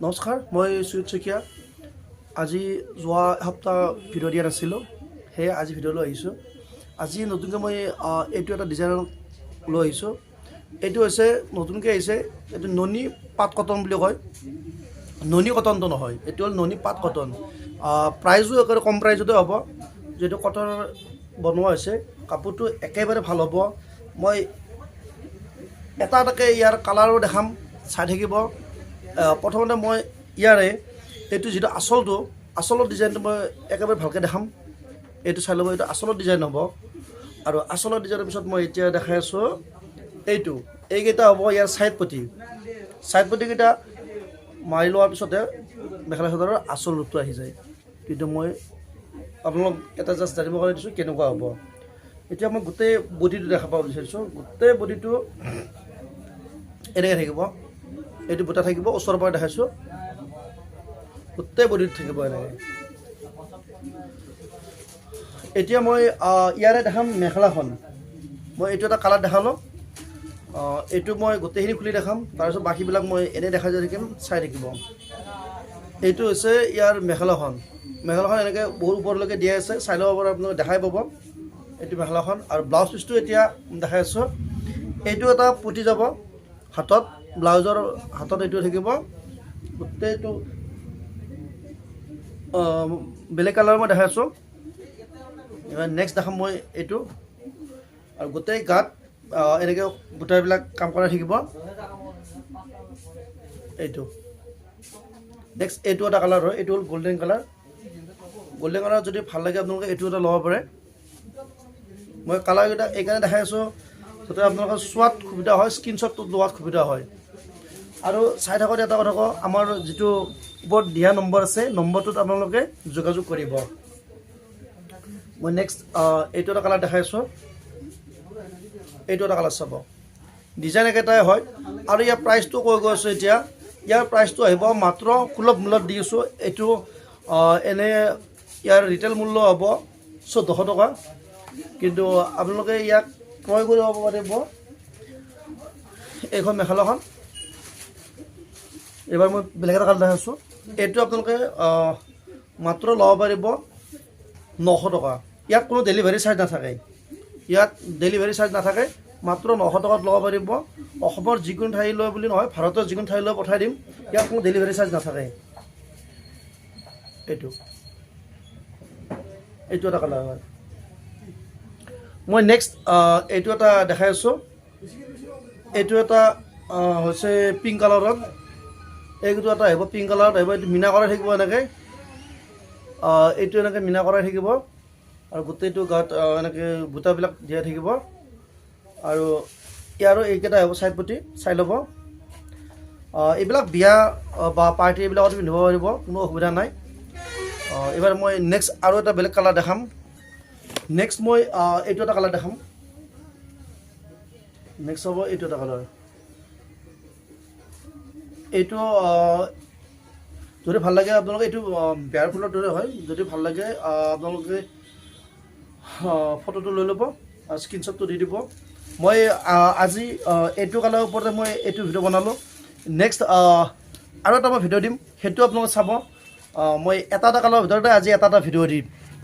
নমস্কাৰ, মই সুজিত শইকীয়া। আজি যোৱা এসপ্তাহ ভিডিঅ' দিয়া নাছিলোঁ, সেয়ে আজি ভিডিঅ'লৈ আহিছোঁ। আজি নতুনকৈ মই এইটো এটা ডিজাইন লৈ আহিছোঁ। এইটো হৈছে নতুনকৈ আহিছে, এইটো ননী পাট কটন বুলি কয়। ননী কটনটো নহয়, এইটো হ'ল ননী পাট কটন। প্ৰাইজো একেবাৰে কম প্ৰাইজতে হ'ব, যিহেতু কটনৰ বনোৱা হৈছে। কাপোৰটো একেবাৰে ভাল হ'ব। মই এটা এটাকৈ ইয়াৰ কালাৰো দেখাম, চাই থাকিব। প্ৰথমতে মই ইয়াৰে এইটো যিটো আচলৰ ডিজাইনটো মই একেবাৰে ভালকৈ দেখাম। এইটো চাই ল'ব, এইটো আচলৰ ডিজাইন হ'ব। আৰু আচলৰ ডিজাইনৰ পিছত মই এতিয়া দেখাই আছোঁ এইকেইটা হ'ব ইয়াৰ ছাইড পটিকেইটা মাৰি লোৱাৰ পিছতে মেখেলা চাদৰৰ আচল ৰূপটো আহি যায়। কিন্তু মই আপোনালোক এটা জাষ্ট জানিব কাৰণে দিছোঁ কেনেকুৱা হ'ব। এতিয়া মই গোটেই বডিটো দেখাব বিচাৰিছোঁ। গোটেই বডিটো এনেকৈ থাকিব, এইটো বুটা থাকিব, ওচৰৰ পৰা দেখাইছোঁ। গোটেই বডিটো থাকিব এনেকৈ। এতিয়া মই ইয়াৰে দেখাম মেখেলাখন। মই এইটো এটা কালাৰ দেখালোঁ, এইটো মই গোটেইখিনি খুলি দেখাম। তাৰপিছত বাকীবিলাক মই এনেই দেখাই যাই থাকিম, চাই থাকিব। এইটো হৈছে ইয়াৰ মেখেলাখন এনেকৈ বহুত ওপৰলৈকে দিয়া আছে, চাই ল'ব পাৰে আপোনালোকে, দেখাই পাব এইটো মেখেলাখন। আৰু ব্লাউজ পিচটো এতিয়া দেখাই আছোঁ। এইটো এটা পুতি যাব হাতত, ব্লাউজৰ হাতত এইটো থাকিব। গোটেইটো বেলেগ কালাৰ মই দেখাই আছোঁ। নেক্সট দেখাম মই এইটো। আৰু গোটেই গাত এনেকৈ বুটাবিলাক কাম কৰাই থাকিব। এইটো নেক্সট এইটো এটা কালাৰ হয়, এইটো হ'ল গল্ডেন কালাৰ। গল্ডেন কালাৰ যদি ভাল লাগে আপোনালোকে এইটো এটা ল'ব পাৰে। মই কালাৰকেইটা এইকাৰণে দেখাই আছোঁ যাতে আপোনালোকৰ চোৱাত সুবিধা হয়, স্ক্ৰীনশ্বটটো লোৱাত সুবিধা হয়। আৰু চাই থাকোঁতে এটা কথা কওঁ, আমাৰ যিটো ওপৰত দিয়া নম্বৰ আছে, নম্বৰটোত আপোনালোকে যোগাযোগ কৰিব। মই নেক্সট এইটো এটা কালাৰ দেখাই আছোঁ। এইটো এটা কালাৰ চাব, ডিজাইন একেটাই হয়। আৰু ইয়াৰ প্ৰাইচটো কৈ গৈ আছোঁ এতিয়া। ইয়াৰ প্ৰাইচটো আহিব মাত্ৰ সুলভ মূল্যত দি আছোঁ। এইটো এনে ইয়াৰ ৰিটেইল মূল্য হ'ব 1400 টকা, কিন্তু আপোনালোকে ইয়াক ক্ৰয় কৰি ল'ব পাৰিব। এইখন মেখেলাখন এইবাৰ মই বেলেগ এটা কালাৰ দেখাইছোঁ। এইটো আপোনালোকে মাত্ৰ ল'ব পাৰিব 900 টকা। ইয়াত কোনো ডেলিভাৰী চাৰ্জ নাথাকে। মাত্ৰ 900 টকাত ল'ব পাৰিব। অসমৰ যিকোনো ঠাইলৈ বুলি নহয়, ভাৰতৰ যিকোনো ঠাইলৈ পঠাই দিম। ইয়াত কোনো ডেলিভাৰী চাৰ্জ নাথাকে। এইটো এটা কালাৰ হয়। মই নেক্সট এইটো এটা দেখাই আছোঁ। এইটো এটা হৈছে পিংক কালাৰত। এইটো এটা আহিব পিংক কালাৰত আহিব। এইটো মীনা কৰাই থাকিব এনেকৈ। এইটো এনেকৈ মীনা কৰাই থাকিব। আৰু গোটেইটো গাত এনেকৈ বুটাবিলাক দিয়া থাকিব। আৰু ইয়াৰো এইকেইটা আহিব ছাইড পটি, চাই ল'ব। এইবিলাক বিয়া বা পাৰ্টি এইবিলাকত পিন্ধিব পাৰিব, কোনো অসুবিধা নাই। এইবাৰ মই নেক্সট আৰু এটা বেলেগ কালাৰ দেখাম। নেক্সট মই এইটো এটা কালাৰ দেখাম। নেক্সট হ'ব এইটো এটা কালাৰ। এইটো যদি ভাল লাগে আপোনালোকে, এইটো বিয়াৰ ফুলৰ দৰে হয়। যদি ভাল লাগে আপোনালোকে ফটোটো লৈ ল'ব, স্ক্ৰীনশ্বটটো দি দিব। মই আজি এইটো কালাৰৰ ওপৰতে মই এইটো ভিডিঅ' বনালোঁ। নেক্সট আৰু এটা মই ভিডিঅ' দিম, সেইটো আপোনালোকে চাব। মই এটা কালাৰৰ ভিতৰতে আজি এটা ভিডিঅ' দিম।